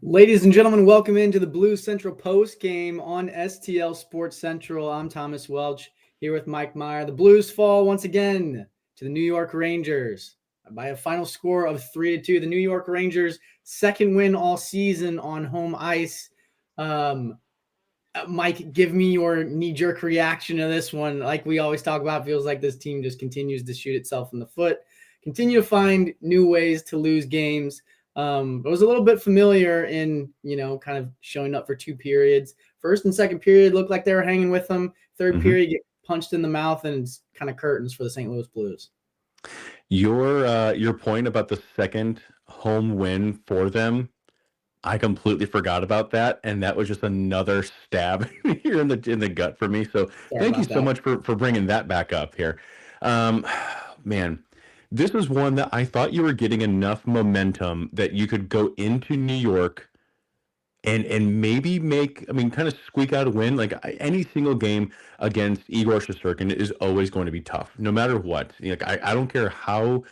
Ladies and gentlemen, welcome into the Blue Central Post game on STL Sports Central. I'm Thomas Welch here with Mike Meyer. The Blues fall once again to the New York Rangers by a final score of 3-2. The New York Rangers' second win all season on home ice. Mike, give me your knee-jerk reaction to this one. Like we always talk about, it feels like this team just continues to shoot itself in the foot, continue to find new ways to lose games. It was a little bit familiar in, kind of showing up for two periods. First and second period looked like they were hanging with them. Third period, get punched in the mouth, and it's kind of curtains for the St. Louis Blues. Your point about the second home win for them, I completely forgot about that, and that was just another stab here in the gut for me. So thank you so much for bringing that back up here. Man, this was one that I thought you were getting enough momentum that you could go into New York and maybe kind of squeak out a win. Like any single game against Igor Shesterkin is always going to be tough, no matter what. I don't care how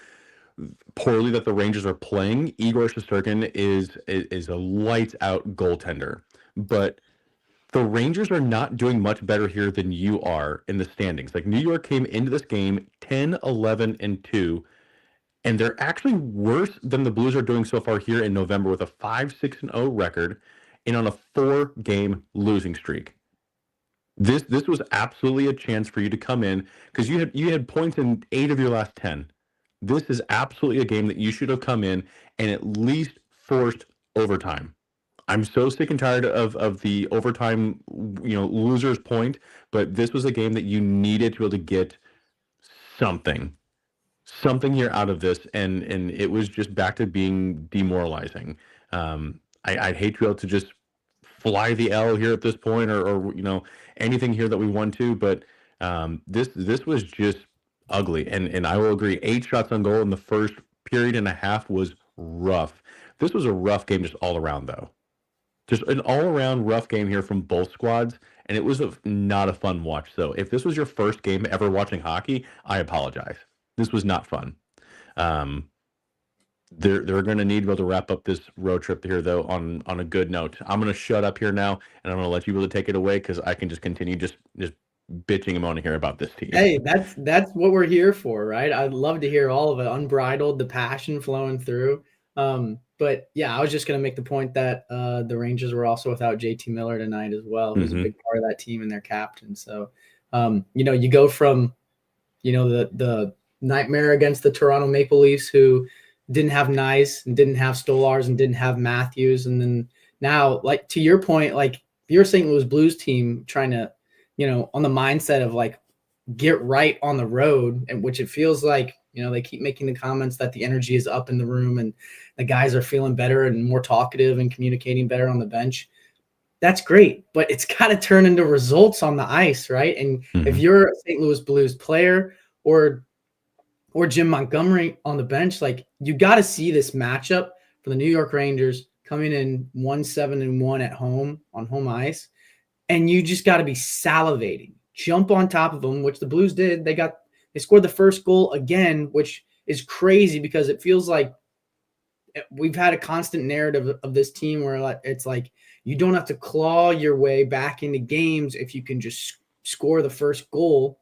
poorly that the Rangers are playing. Igor Shesterkin is a lights out goaltender, but the Rangers are not doing much better here than you are in the standings. Like New York came into this game 10-11-2, and they're actually worse than the Blues are doing so far here in November with a 5-6-0 record and on a 4-game losing streak. This was absolutely a chance for you to come in because you had points in 8 of your last 10. This is absolutely a game that you should have come in and at least forced overtime. I'm so sick and tired of the overtime, losers point, but this was a game that you needed to be able to get something here out of this, and it was just back to being demoralizing. I'd hate to be able to just fly the L here at this point, or anything here that we want to, but this was just ugly. And I will agree, 8 shots on goal in the first period and a half was rough. This was a rough game just all around, though. Just an all-around rough game here from both squads, and it was not a fun watch. So if this was your first game ever watching hockey, I apologize. This was not fun. They're going to need to be able to wrap up this road trip here, though, on a good note. I'm going to shut up here now, and I'm going to let you be able to take it away because I can just continue just bitching and moaning here about this team. Hey, that's what we're here for, right? I'd love to hear all of it, unbridled, the passion flowing through. But yeah, I was just going to make the point that the Rangers were also without JT Miller tonight as well, who's a big part of that team and their captain. So, you go from, the nightmare against the Toronto Maple Leafs, who didn't have Nice and didn't have Stolars and didn't have Matthews. And then now, like, to your point, like, if you're a St. Louis Blues team trying to, on the mindset of like get right on the road, and which it feels like, they keep making the comments that the energy is up in the room and the guys are feeling better and more talkative and communicating better on the bench. That's great, but it's got to turn into results on the ice, right? And if you're a St. Louis Blues player or Jim Montgomery on the bench, like, you got to see this matchup for the New York Rangers coming in 1-7-1 at home on home ice, and you just got to be salivating, jump on top of them, which the Blues did. They scored the first goal again, which is crazy because it feels like we've had a constant narrative of this team where it's like you don't have to claw your way back into games if you can just score the first goal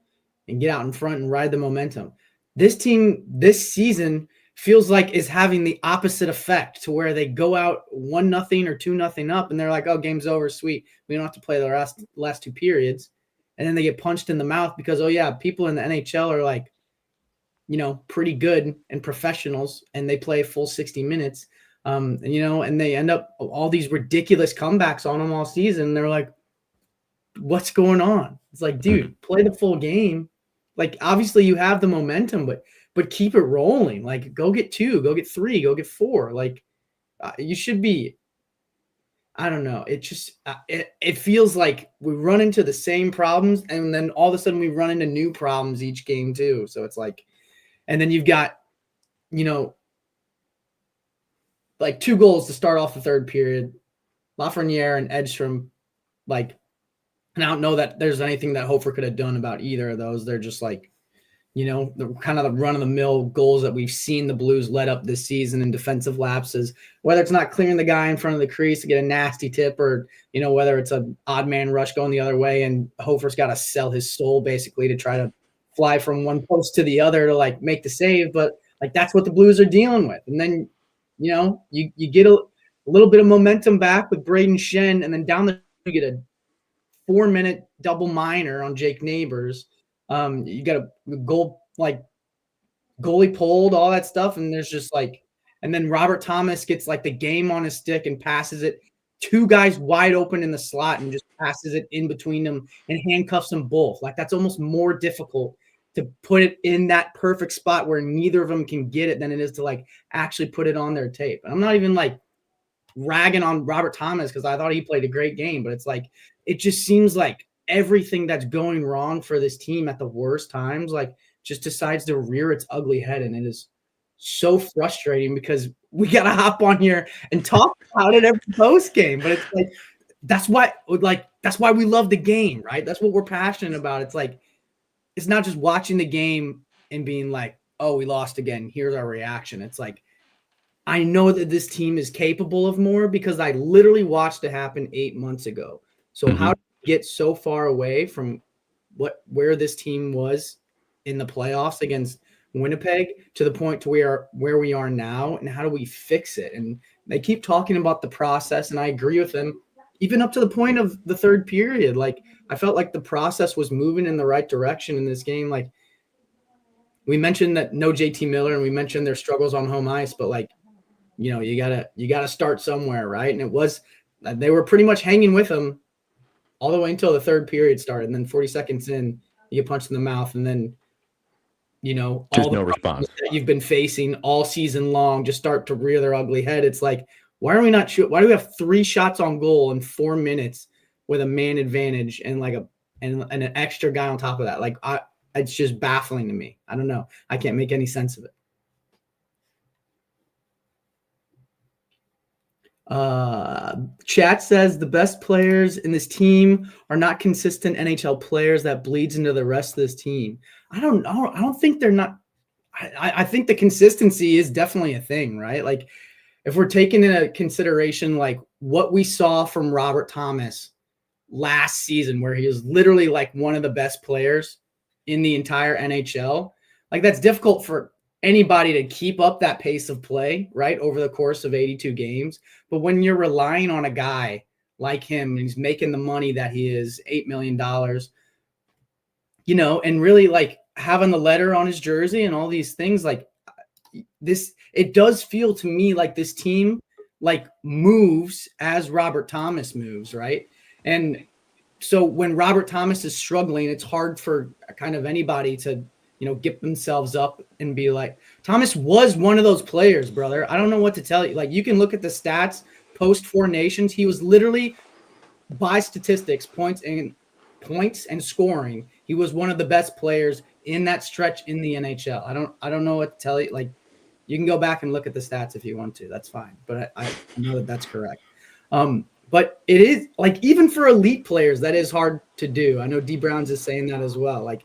and get out in front and ride the momentum. This team this season feels like is having the opposite effect, to where they go out 1-0 or 2-0 up and they're like, oh, game's over, sweet. We don't have to play the last two periods. And then they get punched in the mouth because, oh yeah, people in the NHL are like, pretty good and professionals, and they play full 60 minutes. And they end up all these ridiculous comebacks on them all season. They're like, what's going on? It's like, dude, play the full game. Like, obviously you have the momentum, but keep it rolling. Like, go get 2, go get 3, go get 4. Like, you should be. I don't know. It just it feels like we run into the same problems, and then all of a sudden we run into new problems each game too. So it's like, and then you've got, like 2 goals to start off the third period. Lafreniere and Edstrom, like, and I don't know that there's anything that Hofer could have done about either of those. They're just like, the kind of the run-of-the-mill goals that we've seen the Blues let up this season in defensive lapses, whether it's not clearing the guy in front of the crease to get a nasty tip, or whether it's an odd man rush going the other way and Hofer's got to sell his soul basically to try to fly from one post to the other to like make the save. But like that's what the Blues are dealing with. And then you get a little bit of momentum back with Braden Shen, and then down the you get a 4-minute double minor on Jake Neighbors. You got a goal, like goalie pulled, all that stuff, and there's just like, and then Robert Thomas gets like the game on his stick and passes it, 2 guys wide open in the slot, and just passes it in between them and handcuffs them both. Like that's almost more difficult to put it in that perfect spot where neither of them can get it than it is to like actually put it on their tape. And I'm not even like ragging on Robert Thomas because I thought he played a great game, but it's like it just seems like everything that's going wrong for this team at the worst times like just decides to rear its ugly head, and it is so frustrating because we got to hop on here and talk about it every post game. But it's like that's why we love the game, right? That's what we're passionate about. It's like it's not just watching the game and being like, oh, we lost again, here's our reaction. It's like I know that this team is capable of more because I literally watched it happen 8 months ago. So how do we get so far away from where this team was in the playoffs against Winnipeg to the point to where we are now, and how do we fix it? And they keep talking about the process, and I agree with them, even up to the point of the third period. Like I felt like the process was moving in the right direction in this game. Like we mentioned that no JT Miller, and we mentioned their struggles on home ice, but like you gotta start somewhere, right? And they were pretty much hanging with him all the way until the third period started, and then 40 seconds in, you get punched in the mouth, and then just all the no response that you've been facing all season long just start to rear their ugly head. It's like, why are we not shoot? Why do we have 3 shots on goal in 4 minutes with a man advantage and like and an extra guy on top of that? Like it's just baffling to me. I don't know. I can't make any sense of it. Chat says the best players in this team are not consistent NHL players that bleeds into the rest of this team. I don't know. I don't think they're not. I think the consistency is definitely a thing, right? Like if we're taking into consideration like what we saw from Robert Thomas last season, where he was literally like one of the best players in the entire NHL, like that's difficult for anybody to keep up that pace of play, right, over the course of 82 games. But when you're relying on a guy like him, and he's making the money that he is, $8 million, and really like having the letter on his jersey and all these things, like this, it does feel to me like this team like moves as Robert Thomas moves, right? And so when Robert Thomas is struggling, it's hard for kind of anybody to get themselves up and be like, Thomas was one of those players, brother. I don't know what to tell you. Like you can look at the stats post 4 Nations. He was literally by statistics, points and scoring. He was one of the best players in that stretch in the NHL. I don't know what to tell you. Like you can go back and look at the stats if you want to, that's fine. But I know that that's correct. But it is like, even for elite players, that is hard to do. I know D Browns is saying that as well. Like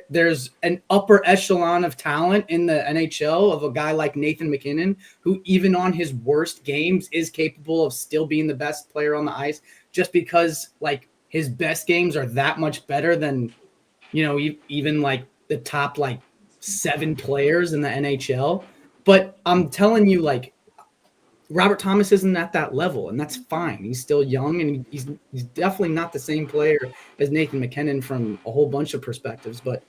there's an upper echelon of talent in the NHL of a guy like Nathan MacKinnon, who even on his worst games is capable of still being the best player on the ice, just because like his best games are that much better than, even like the top like 7 players in the NHL. But I'm telling you, like, Robert Thomas isn't at that level, and that's fine. He's still young, and he's definitely not the same player as Nathan MacKinnon from a whole bunch of perspectives. But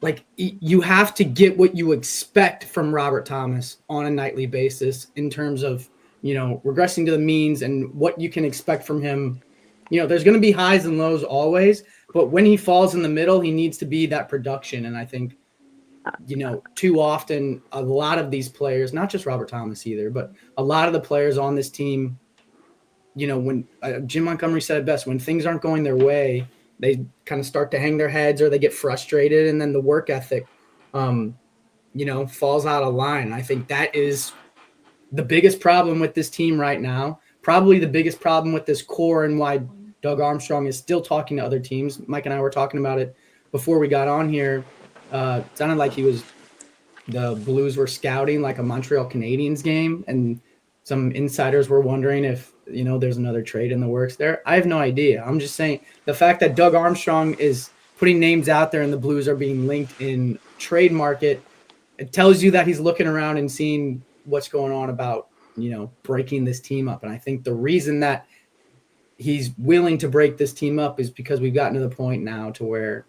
like, you have to get what you expect from Robert Thomas on a nightly basis in terms of regressing to the means and what you can expect from him. There's going to be highs and lows always, but when he falls in the middle, he needs to be that production. And I think too often, a lot of these players, not just Robert Thomas either, but a lot of the players on this team, when Jim Montgomery said it best, when things aren't going their way, they kind of start to hang their heads or they get frustrated, and then the work ethic, falls out of line. I think that is the biggest problem with this team right now, probably the biggest problem with this core, and why Doug Armstrong is still talking to other teams. Mike and I were talking about it before we got on here. sounded like the Blues were scouting like a Montreal Canadiens game, and some insiders were wondering if, there's another trade in the works there. I have no idea. I'm just saying the fact that Doug Armstrong is putting names out there and the Blues are being linked in trade market, it tells you that he's looking around and seeing what's going on about, breaking this team up. And I think the reason that he's willing to break this team up is because we've gotten to the point now to where,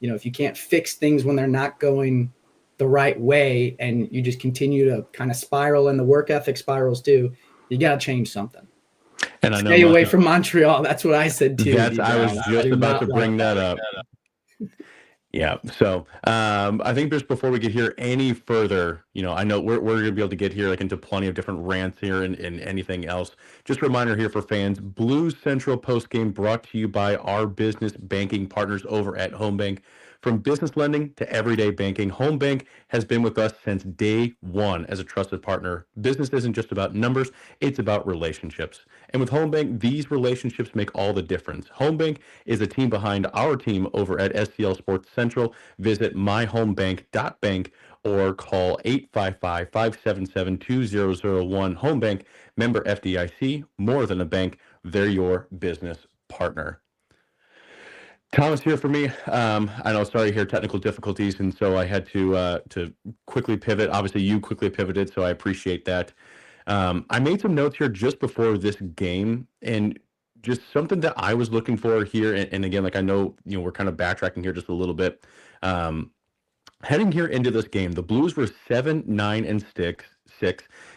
if you can't fix things when they're not going the right way and you just continue to kind of spiral, and the work ethic spirals too, you got to change something. And I know stay away from Montreal. That's what I said too. I was just about to bring that up. Yeah. So I think just before we get here any further, I know we're going to be able to get here like into plenty of different rants here and anything else. Just a reminder here for fans, Blues Central postgame brought to you by our business banking partners over at Home Bank. From business lending to everyday banking, Home Bank has been with us since day one as a trusted partner. Business isn't just about numbers, it's about relationships. And with Home Bank, these relationships make all the difference. Home Bank is a team behind our team over at SCL Sports Central. Visit myhomebank.bank or call 855-577-2001. Home Bank, member FDIC, more than a bank, they're your business partner. Thomas here for me. I know, sorry here, technical difficulties, and so I had to quickly pivot. Obviously, you quickly pivoted, so I appreciate that. I made some notes here just before this game, and just something that I was looking for here. And again, like I know, we're kind of backtracking here just a little bit. Heading here into this game, the Blues were 7-9-6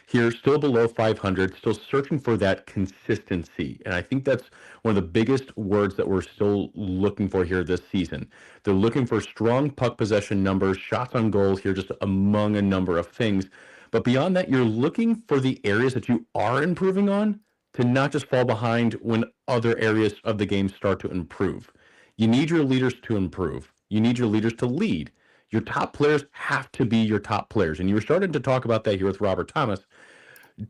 here, still below 500, still searching for that consistency. And I think that's one of the biggest words that we're still looking for here this season. They're looking for strong puck possession numbers, shots on goal here, just among a number of things. But beyond that, you're looking for the areas that you are improving on to not just fall behind when other areas of the game start to improve. You need your leaders to improve. You need your leaders to lead. Your top players have to be your top players. And you were starting to talk about that here with Robert Thomas.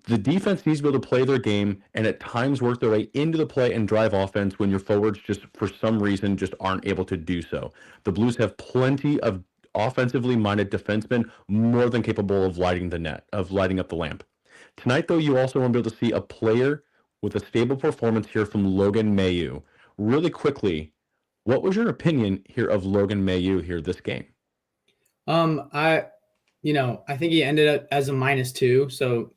The defense needs to be able to play their game and at times work their way into the play and drive offense when your forwards just for some reason just aren't able to do so. The Blues have plenty of offensively minded defensemen more than capable of lighting the net, of lighting up the lamp. Tonight, though, you also want to be able to see a player with a stable performance here from Logan Mailloux. Really quickly, what was your opinion here of Logan Mailloux here this game? I think he ended up as a -2, so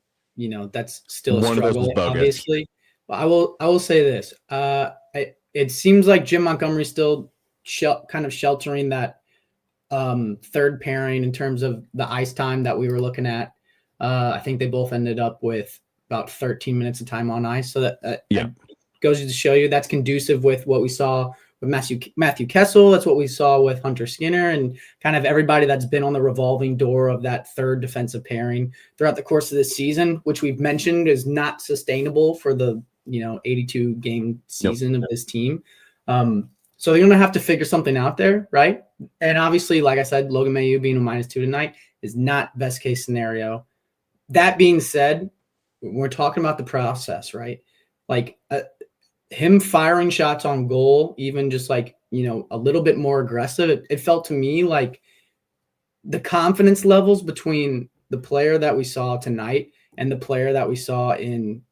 that's still a struggle, obviously. But I will say this: it seems like Jim Montgomery's still kind of sheltering that third pairing in terms of the ice time that we were looking at. I think they both ended up with about 13 minutes of time on ice, so that goes to show you that's conducive with what we saw with Matthew Kessel. That's what we saw with Hunter Skinner and kind of everybody that's been on the revolving door of that third defensive pairing throughout the course of this season, which we've mentioned is not sustainable for the 82 game season of this team. So they're going to have to figure something out there, right? And obviously, like I said, Logan Mailloux being a -2 tonight is not best case scenario. That being said, we're talking about the process, right? Like him firing shots on goal, even just like, a little bit more aggressive. It felt to me like the confidence levels between the player that we saw tonight and the player that we saw in,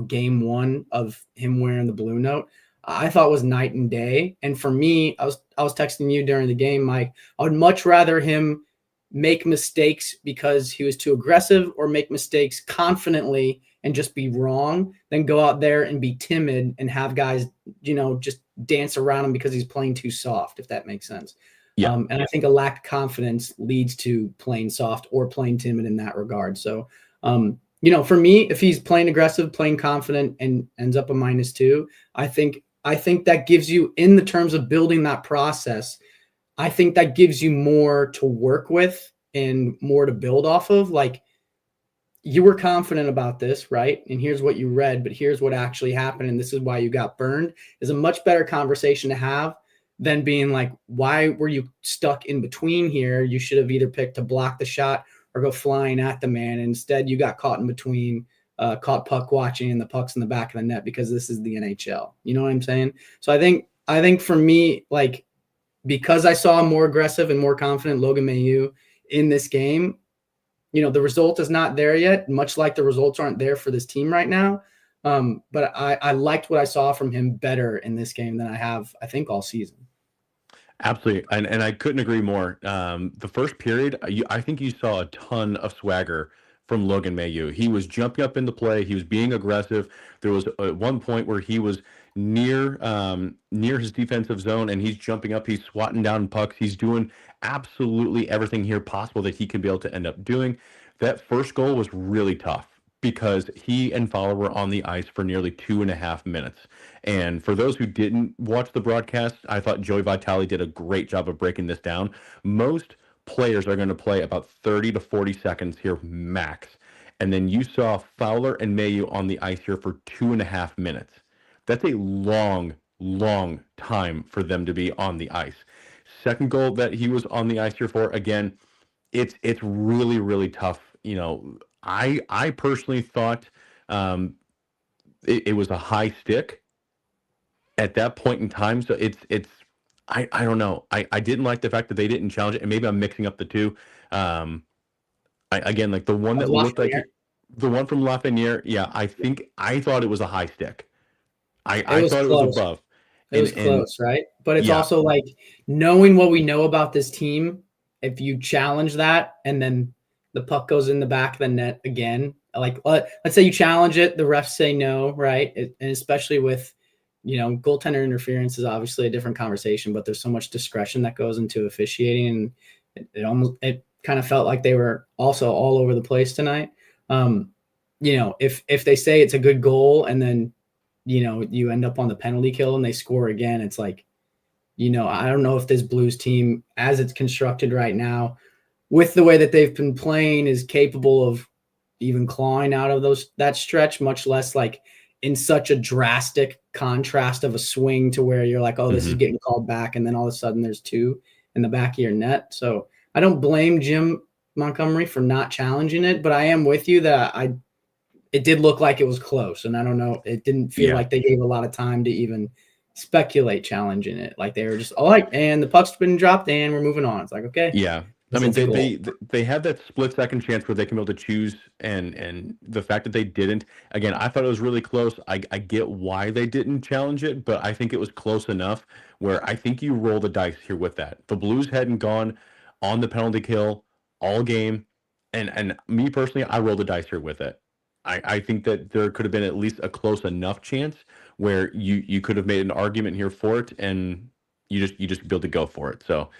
game one of him wearing the blue note, I thought was night and day. And for me, I was texting you during the game, Mike, I would much rather him make mistakes because he was too aggressive or make mistakes confidently and just be wrong than go out there and be timid and have guys, just dance around him because he's playing too soft, if that makes sense. Yeah. And I think a lack of confidence leads to playing soft or playing timid in that regard. So, for me, if he's playing aggressive, playing confident and ends up a -2, I think that gives you, in the terms of building that process, I think that gives you more to work with and more to build off of. Like, you were confident about this, right? And here's what you read, but here's what actually happened. And this is why you got burned, is a much better conversation to have than being like, why were you stuck in between here? You should have either picked to block the shot or go flying at the man. Instead, you got caught in between, caught puck watching, and the puck's in the back of the net because this is the NHL. You know what I'm saying? So I think for me, like, because I saw a more aggressive and more confident Logan Mailloux in this game, the result is not there yet, much like the results aren't there for this team right now. But I liked what I saw from him better in this game than I have, I think, all season. Absolutely. And I couldn't agree more. The first period, I think you saw a ton of swagger from Logan Mailloux. He was jumping up into play. He was being aggressive. There was at one point where he was near his defensive zone, and he's jumping up. He's swatting down pucks. He's doing absolutely everything here possible that he can be able to end up doing. That first goal was really tough because he and Fowler were on the ice for nearly 2.5 minutes. And for those who didn't watch the broadcast, I thought Joey Vitale did a great job of breaking this down. Most players are going to play about 30 to 40 seconds here max. And then you saw Fowler and Mailloux on the ice here for 2.5 minutes. That's a long, long time for them to be on the ice. Second goal that he was on the ice here for, again, it's really, really tough. I personally thought it was a high stick at that point in time. So I don't know. I didn't like the fact that they didn't challenge it, and maybe I'm mixing up the two. Again, like the one that looked like the one from Lafreniere. Yeah, I thought it was a high stick. I thought it was above. It was close, right? But it's also like knowing what we know about this team. If you challenge that and then the puck goes in the back of the net again, like let's say you challenge it, the refs say no, right? And especially with goaltender interference is obviously a different conversation, but there's so much discretion that goes into officiating, and it kind of felt like they were also all over the place tonight. If they say it's a good goal and then you end up on the penalty kill and they score again, it's like, I don't know if this Blues team, as it's constructed right now, with the way that they've been playing, is capable of even clawing out of that stretch, much less like in such a drastic contrast of a swing to where you're like, oh, this is getting called back, and then all of a sudden there's two in the back of your net. So I don't blame Jim Montgomery for not challenging it, but I am with you that it did look like it was close, and I don't know, it didn't feel like they gave a lot of time to even speculate challenging it. Like they were just all right, and the puck's been dropped and we're moving on. It's like, okay. Yeah. I mean, they had that split second chance where they can be able to choose, and the fact that they didn't, again, I thought it was really close. I get why they didn't challenge it, but I think it was close enough where I think you roll the dice here with that. The Blues hadn't gone on the penalty kill all game, and me personally, I rolled the dice here with it. I think that there could have been at least a close enough chance where you could have made an argument here for it, and you just be able to go for it. So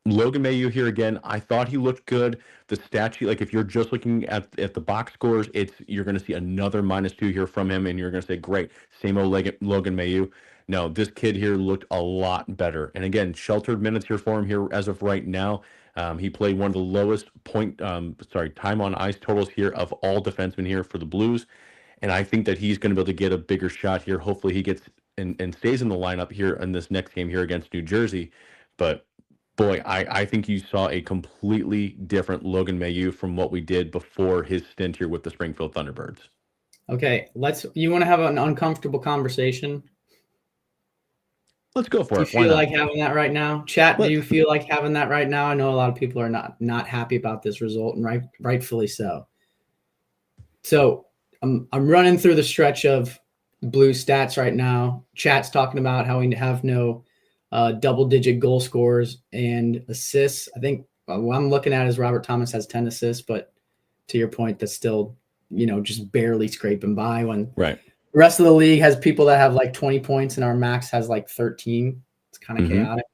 Logan Mailloux here again, I thought he looked good. The stat sheet, like if you're just looking at the box scores, you're going to see another -2 here from him, and you're going to say, great, same old Logan Mailloux. No, this kid here looked a lot better. And again, sheltered minutes here for him here as of right now. He played one of the lowest time on ice totals here of all defensemen here for the Blues. And I think that he's going to be able to get a bigger shot here. Hopefully he gets and stays in the lineup here in this next game here against New Jersey. But boy, I think you saw a completely different Logan Mailloux from what we did before his stint here with the Springfield Thunderbirds. Okay, you want to have an uncomfortable conversation? Let's go for it. Do you feel like having that right now? Chat, do you feel like having that right now? I know a lot of people are not happy about this result, and rightfully so. So I'm running through the stretch of Blue stats right now. Chat's talking about how we have no double-digit goal scores and assists. I think what I'm looking at is Robert Thomas has 10 assists, but to your point, that's still just barely scraping by when right. The rest of the league has people that have like 20 points and our max has like 13. It's kind of chaotic.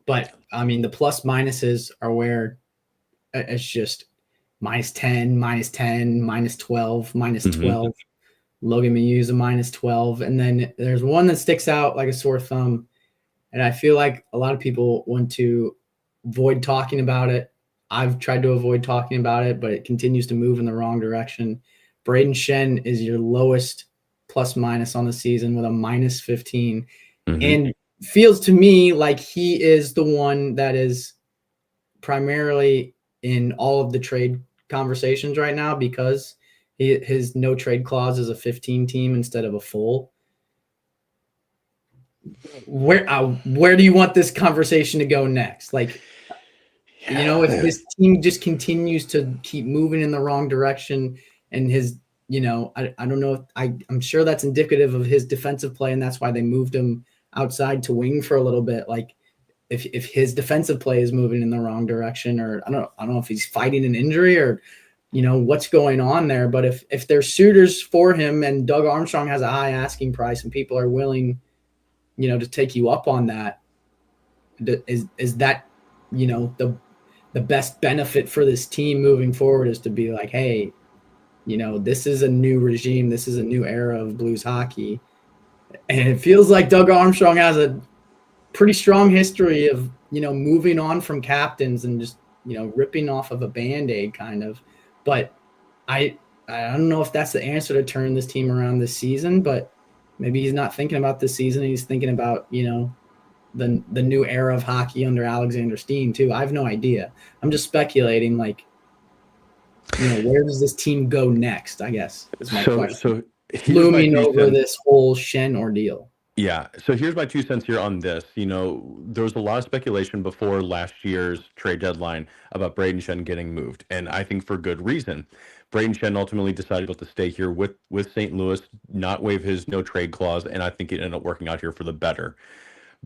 But I mean, the plus minuses are where it's just -10, -10, -12, -12. Logan Mailloux is a -12. And then there's one that sticks out like a sore thumb. And I feel like a lot of people want to avoid talking about it. I've tried to avoid talking about it, but it continues to move in the wrong direction. Braden Shen is your lowest plus minus on the season with a -15, and feels to me like he is the one that is primarily in all of the trade conversations right now because his no trade clause is a 15 team instead of a full. where do you want this conversation to go next? Like, if this team just continues to keep moving in the wrong direction and his, I don't know. I'm sure that's indicative of his defensive play, and that's why they moved him outside to wing for a little bit. Like, if his defensive play is moving in the wrong direction, or I don't know if he's fighting an injury or, what's going on there. But if there's suitors for him and Doug Armstrong has a high asking price and people are willing, to take you up on that, is that, the best benefit for this team moving forward is to be like, hey, this is a new regime. This is a new era of Blues hockey. And it feels like Doug Armstrong has a pretty strong history of, moving on from captains and just, ripping off of a Band-Aid kind of. But I don't know if that's the answer to turn this team around this season, but maybe he's not thinking about this season. He's thinking about, the new era of hockey under Alexander Steen too. I have no idea. I'm just speculating, like, where does this team go next, I guess, is my question. So looming over this whole Schenn ordeal. Yeah. So here's my 2 cents here on this. There was a lot of speculation before last year's trade deadline about Brayden Schenn getting moved, and I think for good reason. Brayden Schenn ultimately decided to stay here with St. Louis, not waive his no trade clause, and I think it ended up working out here for the better.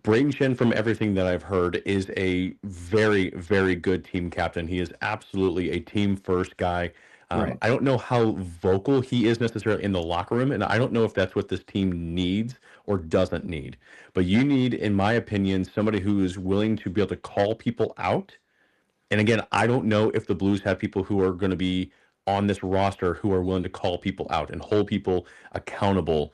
Brayden Schenn, from everything that I've heard, is a very, very good team captain. He is absolutely a team first guy. Right. I don't know how vocal he is necessarily in the locker room, and I don't know if that's what this team needs or doesn't need. But you need, in my opinion, somebody who is willing to be able to call people out. And again, I don't know if the Blues have people who are going to be on this roster who are willing to call people out and hold people accountable,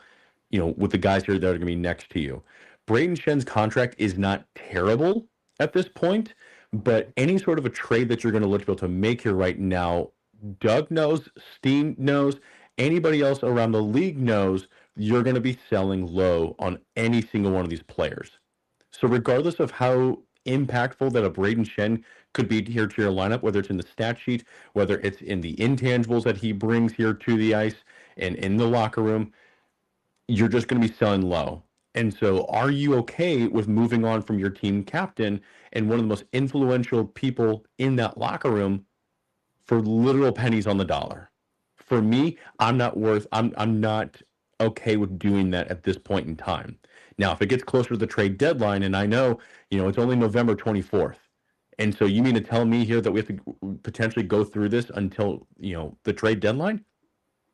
with the guys here that are going to be next to you. Brayden Schenn's contract is not terrible at this point, but any sort of a trade that you're going to look to be able to make here right now, Doug knows, Steen knows, anybody else around the league knows you're going to be selling low on any single one of these players. So regardless of how impactful that a Brayden Schenn could be here to your lineup, whether it's in the stat sheet, whether it's in the intangibles that he brings here to the ice and in the locker room, you're just going to be selling low. And so are you okay with moving on from your team captain and one of the most influential people in that locker room for literal pennies on the dollar? For me, I'm not okay with doing that at this point in time. Now, if it gets closer to the trade deadline, and I know, it's only November 24th. And so you mean to tell me here that we have to potentially go through this until, the trade deadline?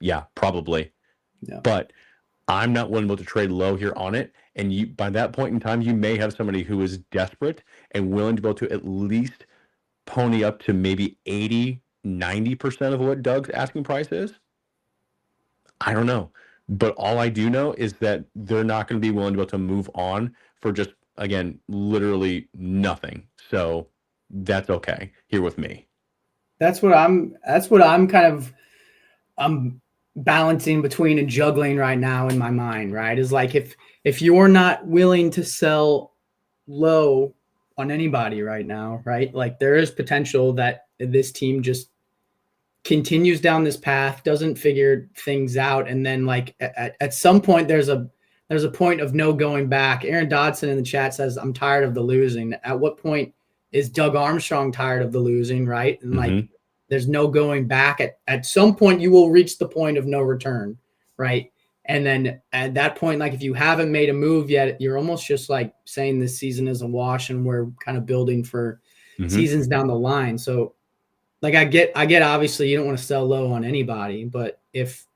Yeah, probably. Yeah. But I'm not willing to trade low here on it. And by that point in time, you may have somebody who is desperate and willing to be able to at least pony up to maybe 80, 90% of what Doug's asking price is. I don't know. But all I do know is that they're not going to be willing to be able to move on for just, again, literally nothing. So that's okay here with me. That's what I'm kind of balancing between and juggling right now in my mind, right? Is like, if you're not willing to sell low on anybody right now, right? Like, there is potential that this team just continues down this path, doesn't figure things out, and then like at some point there's a point of no going back. Aaron Dodson in the chat says, I'm tired of the losing. At what point is Doug Armstrong tired of the losing, right? And like, there's no going back. At some point you will reach the point of no return, right? And then at that point, like, if you haven't made a move yet, you're almost just like saying this season is a wash and we're kind of building for seasons down the line. So like, I get obviously you don't want to sell low on anybody, but if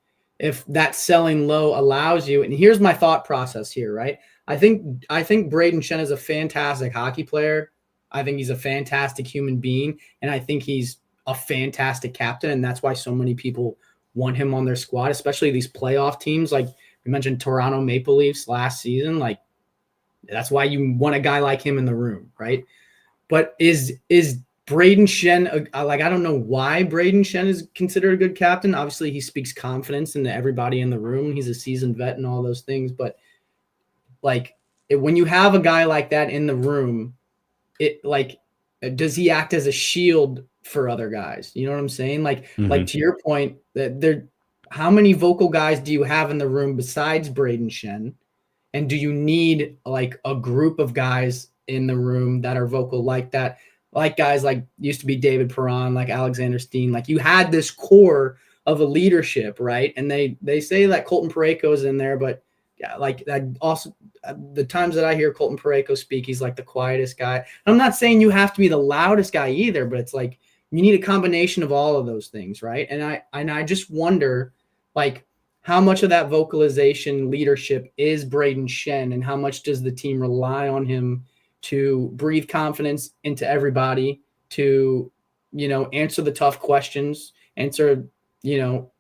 that selling low allows you, and here's my thought process here, right? I think Brayden Schenn is a fantastic hockey player. I think he's a fantastic human being, and I think he's a fantastic captain, and that's why so many people want him on their squad, especially these playoff teams. Like we mentioned Toronto Maple Leafs last season, like that's why you want a guy like him in the room, right? But is Brayden Schenn, like, I don't know why Brayden Schenn is considered a good captain. Obviously, he speaks confidence into everybody in the room. He's a seasoned vet and all those things. But, like, when you have a guy like that in the room, does he act as a shield for other guys? You know what I'm saying? Like, like to your point, how many vocal guys do you have in the room besides Brayden Schenn? And do you need like a group of guys in the room that are vocal like that? Like guys like used to be David Perron, like Alexander Steen. Like you had this core of a leadership, right? And they say that Colton Parayko is in there, but yeah, like that also the times that I hear Colton Parayko speak, he's like the quietest guy. I'm not saying you have to be the loudest guy either, but it's like you need a combination of all of those things, right? And I just wonder, like, how much of that vocalization leadership is Braden Shen, and how much does the team rely on him to breathe confidence into everybody, to, answer the tough questions, answer,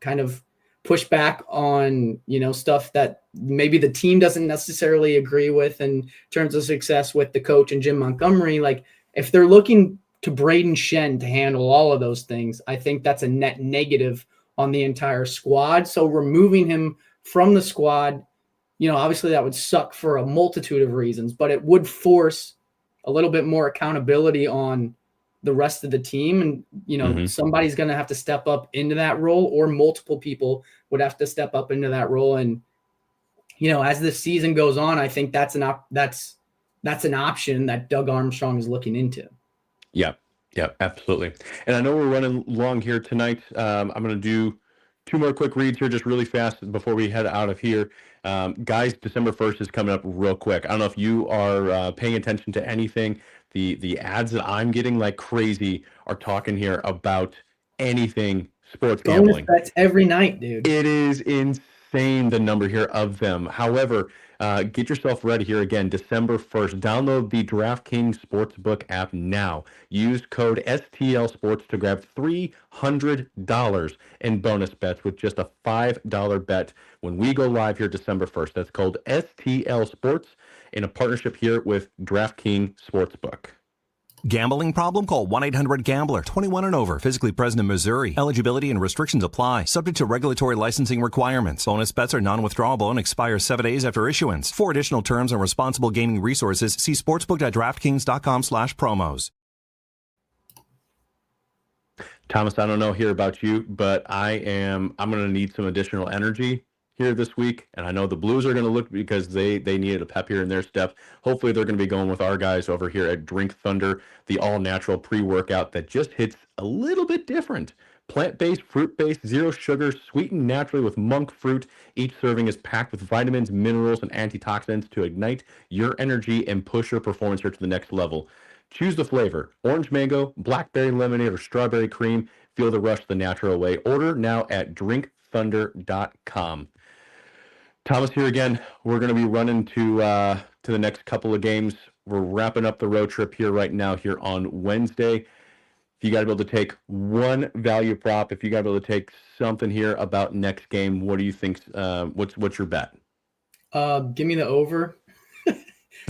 kind of push back on, stuff that maybe the team doesn't necessarily agree with in terms of success with the coach and Jim Montgomery. Like, if they're looking to Braden Shen to handle all of those things, I think that's a net negative on the entire squad. So removing him from the squad, obviously that would suck for a multitude of reasons, but it would force a little bit more accountability on the rest of the team. And, somebody's going to have to step up into that role, or multiple people would have to step up into that role. And, as the season goes on, I think that's an option that Doug Armstrong is looking into. Yeah, absolutely. And I know we're running long here tonight. I'm going to do 2 more quick reads here just really fast before we head out of here. Guys, December 1st is coming up real quick. I don't know if you are paying attention to anything. The ads that I'm getting like crazy are talking here about anything sports gambling. Bonus bets every night, dude. It is insane, the number here of them. However, get yourself ready here again, December 1st. Download the DraftKings Sportsbook app now. Use code STL Sports to grab $300 in bonus bets with just a $5 bet when we go live here December 1st. That's called STL Sports in a partnership here with DraftKings Sportsbook. Gambling problem? Call 1-800-GAMBLER. 21 and over. Physically present in Missouri. Eligibility and restrictions apply. Subject to regulatory licensing requirements. Bonus bets are non-withdrawable and expire 7 days after issuance. For additional terms and responsible gaming resources, see sportsbook.draftkings.com/promos. Thomas, I don't know here about you, but I'm going to need some additional energy here this week, and I know the Blues are going to look, because they needed a pep here in their step. Hopefully they're going to be going with our guys over here at Drink Thunder, the all-natural pre-workout that just hits a little bit different. Plant-based, fruit-based, zero sugar, sweetened naturally with monk fruit. Each serving is packed with vitamins, minerals, and antioxidants to ignite your energy and push your performance here to the next level. Choose the flavor: orange mango, blackberry lemonade, or strawberry cream. Feel the rush the natural way. Order now at drinkthunder.com. Thomas here again. We're going to be running to the next couple of games. We're wrapping up the road trip here right now here on Wednesday. If you got to be able to take one value prop, if you got to be able to take something here about next game, what do you think? What's your bet? Give me the over.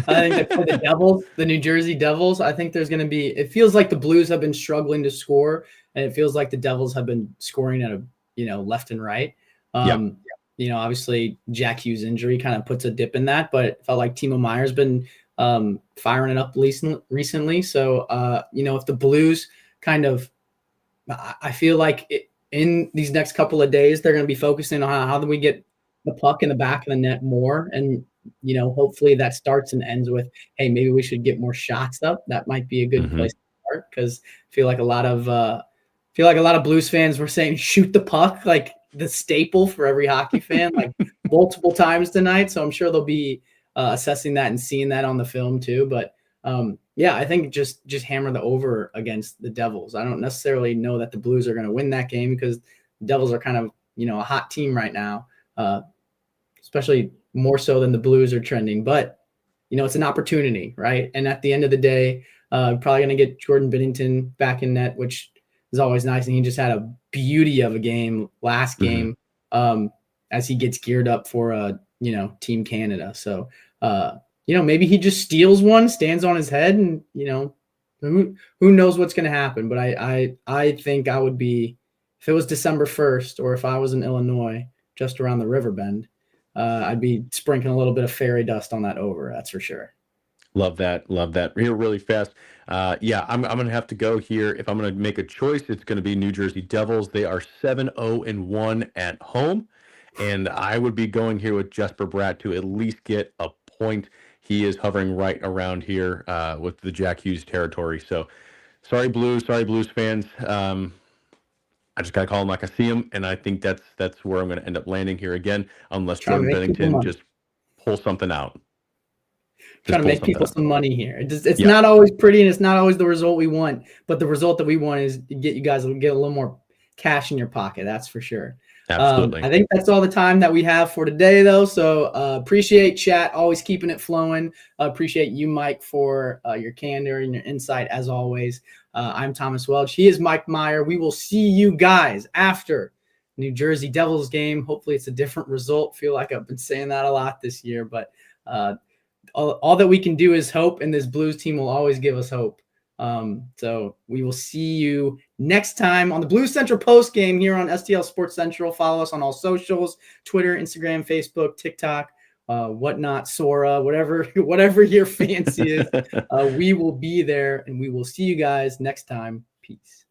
I think for the Devils, the New Jersey Devils, I think there's going to be, it feels like the Blues have been struggling to score, and it feels like the Devils have been scoring at left and right. Obviously Jack Hughes' injury kind of puts a dip in that, but it felt like Timo Meyer's been firing it up recently. So, if the Blues kind of, I feel like in these next couple of days, they're going to be focusing on how do we get the puck in the back of the net more. And, hopefully that starts and ends with, hey, maybe we should get more shots up. That might be a good place to start, because I feel like a lot of Blues fans were saying shoot the puck, like the staple for every hockey fan, like multiple times tonight. So I'm sure they'll be assessing that and seeing that on the film too. But I think just hammer the over against the Devils. I don't necessarily know that the Blues are going to win that game, because the Devils are kind of, a hot team right now, especially more so than the Blues are trending. But, it's an opportunity, right? And at the end of the day, probably going to get Jordan Binnington back in net, which is always nice. And he just had a beauty of a game last game as he gets geared up for, Team Canada. So, maybe he just steals one, stands on his head, and, who knows what's going to happen. But I think I would be, if it was December 1st, or if I was in Illinois, just around the river bend, I'd be sprinkling a little bit of fairy dust on that over. That's for sure. Love that. Here really fast. I'm going to have to go here. If I'm going to make a choice, it's going to be New Jersey Devils. They are 7-0-1 at home. and I would be going here with Jesper Bratt to at least get a point. He is hovering right around here with the Jack Hughes territory. So sorry, Blues fans. I just got to call him like I see him, and I think that's where I'm going to end up landing here again, unless Jordan Bennington just pulls something out. Trying to make people some money here. It's not always pretty, and it's not always the result we want, but the result that we want is to get you guys to get a little more cash in your pocket. That's for sure. Absolutely. I think that's all the time that we have for today, though. So appreciate chat, always keeping it flowing. Appreciate you, Mike, for your candor and your insight as always. I'm Thomas Welch. He is Mike Meyer. We will see you guys after New Jersey Devils game. Hopefully it's a different result. Feel like I've been saying that a lot this year, but all that we can do is hope, and this Blues team will always give us hope. So we will see you next time on the Blues Central post game here on STL Sports Central. Follow us on all socials: Twitter, Instagram, Facebook, TikTok, whatnot, Sora, whatever your fancy is. We will be there, and we will see you guys next time. Peace.